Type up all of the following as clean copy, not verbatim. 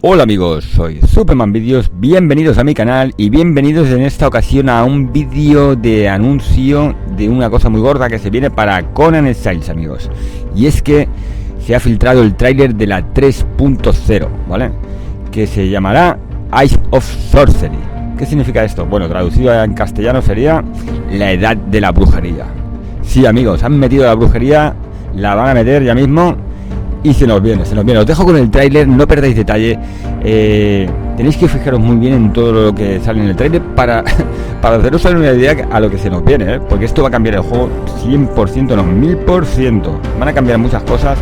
Hola amigos, soy Zupeman Vídeos, bienvenidos a mi canal y bienvenidos en esta ocasión a un vídeo de anuncio de una cosa muy gorda que se viene para Conan Exiles, amigos. Y es que se ha filtrado el tráiler de la 3.0, ¿vale? Que se llamará Eyes of Sorgery. ¿Qué significa esto? Bueno, traducido en castellano sería la edad de la brujería. Sí amigos, han metido la brujería, la van a meter ya mismo. Y se nos viene. Os dejo con el tráiler, no perdáis detalle. Tenéis que fijaros muy bien en todo lo que sale en el tráiler para haceros una idea a lo que se nos viene, ¿eh? Porque esto va a cambiar el juego 100%, no, 1000%. Van a cambiar muchas cosas.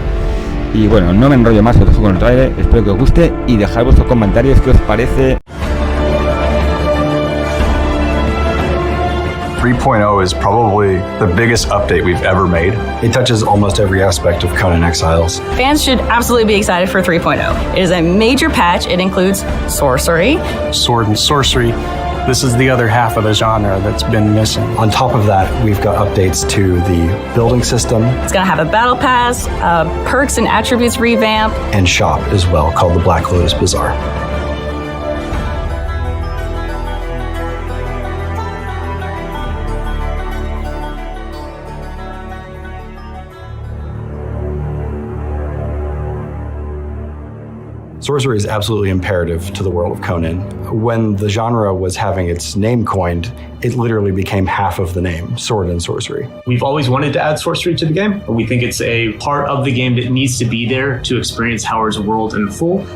Y bueno, no me enrollo más, os dejo con el tráiler. Espero que os guste y dejad vuestros comentarios qué os parece. 3.0 is probably the biggest update we've ever made. It touches almost every aspect of Conan Exiles. Fans should absolutely be excited for 3.0. It is a major patch. It includes sorcery. Sword and sorcery. This is the other half of the genre that's been missing. On top of that, we've got updates to the building system. It's going to have a battle pass, perks and attributes revamp. And shop as well, called the Black Lotus Bazaar. Sorcery is absolutely imperative to the world of Conan. When the genre was having its name coined, it literally became half of the name, sword and sorcery. We've always wanted to add sorcery to the game. We think it's a part of the game that needs to be there to experience Howard's world in full.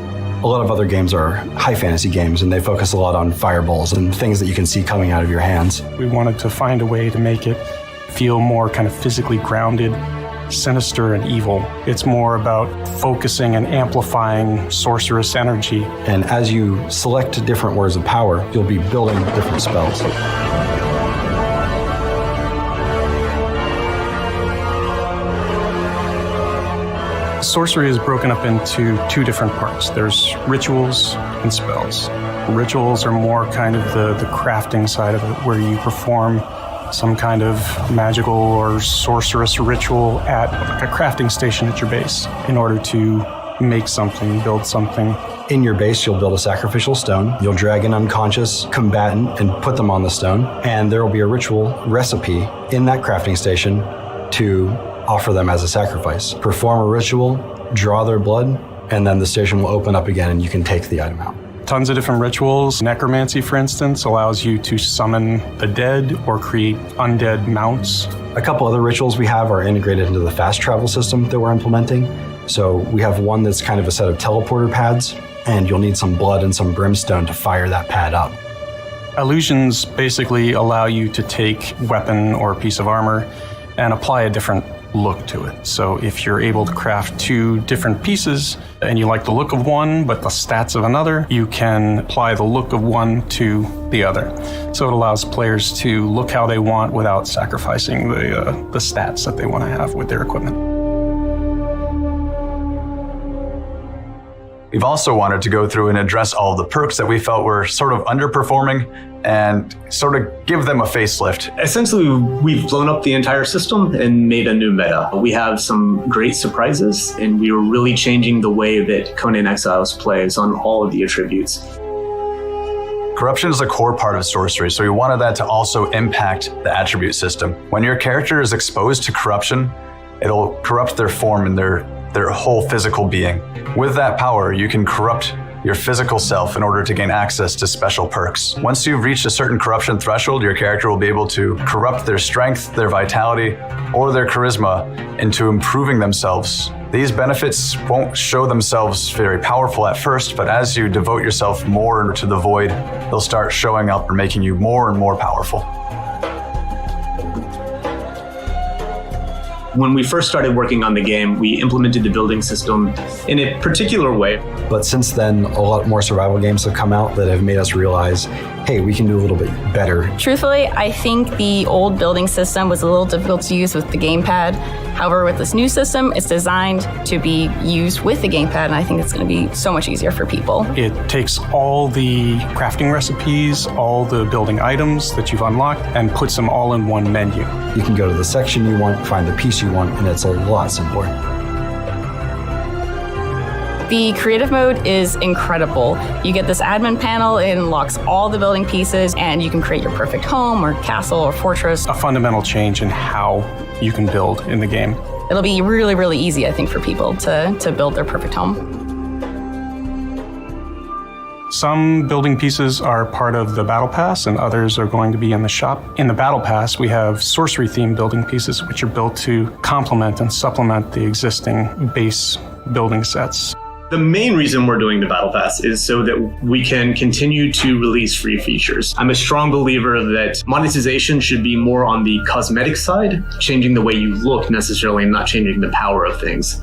A lot of other games are high fantasy games, and they focus a lot on fireballs and things that you can see coming out of your hands. We wanted to find a way to make it feel more kind of physically grounded, sinister and evil. It's more about focusing and amplifying sorceress energy. And as you select different words of power, you'll be building different spells. Sorcery is broken up into two different parts. There's rituals and spells. Rituals are more kind of the crafting side of it, where you perform some kind of magical or sorcerous ritual at like a crafting station at your base in order to make something, build something. In your base, you'll build a sacrificial stone. You'll drag an unconscious combatant and put them on the stone. And there will be a ritual recipe in that crafting station to offer them as a sacrifice. Perform a ritual, draw their blood, and then the station will open up again and you can take the item out. Tons of different rituals. Necromancy, for instance, allows you to summon the dead or create undead mounts. A couple other rituals we have are integrated into the fast travel system that we're implementing. So we have one that's kind of a set of teleporter pads, and you'll need some blood and some brimstone to fire that pad up. Illusions basically allow you to take a weapon or a piece of armor and apply a different look to it. So if you're able to craft two different pieces and you like the look of one but the stats of another, you can apply the look of one to the other. So it allows players to look how they want without sacrificing the stats that they want to have with their equipment. We've also wanted to go through and address all of the perks that we felt were sort of underperforming and sort of give them a facelift. Essentially, we've blown up the entire system and made a new meta. We have some great surprises, and we are really changing the way that Conan Exiles plays on all of the attributes. Corruption is a core part of sorcery, so we wanted that to also impact the attribute system. When your character is exposed to corruption, it'll corrupt their form and their whole physical being. With that power, you can corrupt your physical self in order to gain access to special perks. Once you've reached a certain corruption threshold, your character will be able to corrupt their strength, their vitality, or their charisma into improving themselves. These benefits won't show themselves very powerful at first, but as you devote yourself more to the void, they'll start showing up and making you more and more powerful. When we first started working on the game, we implemented the building system in a particular way. But since then, a lot more survival games have come out that have made us realize, hey, we can do a little bit better. Truthfully, I think the old building system was a little difficult to use with the gamepad. However, with this new system, it's designed to be used with the gamepad, and I think it's going to be so much easier for people. It takes all the crafting recipes, all the building items that you've unlocked, and puts them all in one menu. You can go to the section you want, find the piece you want, and it's a lot simpler. The creative mode is incredible. You get this admin panel, it unlocks all the building pieces, and you can create your perfect home or castle or fortress. A fundamental change in how you can build in the game. It'll be really, really easy, I think, for people to build their perfect home. Some building pieces are part of the Battle Pass and others are going to be in the shop. In the Battle Pass, we have sorcery-themed building pieces which are built to complement and supplement the existing base building sets. The main reason we're doing the Battle Pass is so that we can continue to release free features. I'm a strong believer that monetization should be more on the cosmetic side, changing the way you look necessarily, and not changing the power of things.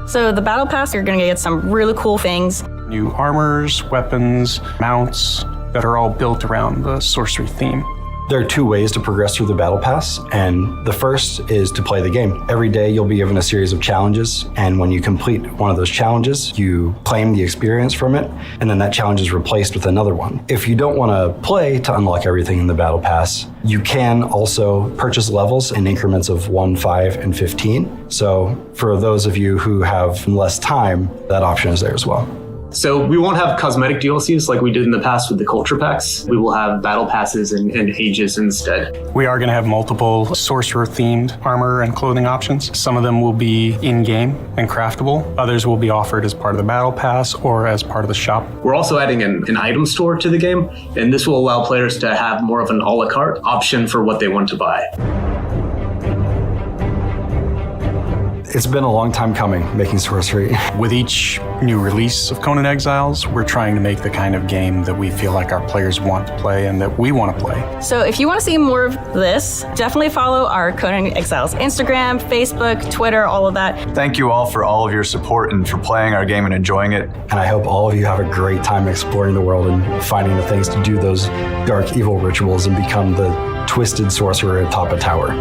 So the Battle Pass, you're going to get some really cool things. New armors, weapons, mounts that are all built around the sorcery theme. There are two ways to progress through the Battle Pass, and the first is to play the game. Every day you'll be given a series of challenges, and when you complete one of those challenges, you claim the experience from it, and then that challenge is replaced with another one. If you don't want to play to unlock everything in the Battle Pass, you can also purchase levels in increments of 1, 5, and 15. So for those of you who have less time, that option is there as well. So we won't have cosmetic DLCs like we did in the past with the culture packs. We will have battle passes and ages instead. We are going to have multiple sorcerer-themed armor and clothing options. Some of them will be in-game and craftable. Others will be offered as part of the battle pass or as part of the shop. We're also adding an item store to the game, and this will allow players to have more of an a la carte option for what they want to buy. It's been a long time coming, making sorcery. With each new release of Conan Exiles, we're trying to make the kind of game that we feel like our players want to play and that we want to play. So if you want to see more of this, definitely follow our Conan Exiles Instagram, Facebook, Twitter, all of that. Thank you all for all of your support and for playing our game and enjoying it. And I hope all of you have a great time exploring the world and finding the things to do those dark, evil rituals and become the twisted sorcerer atop a tower.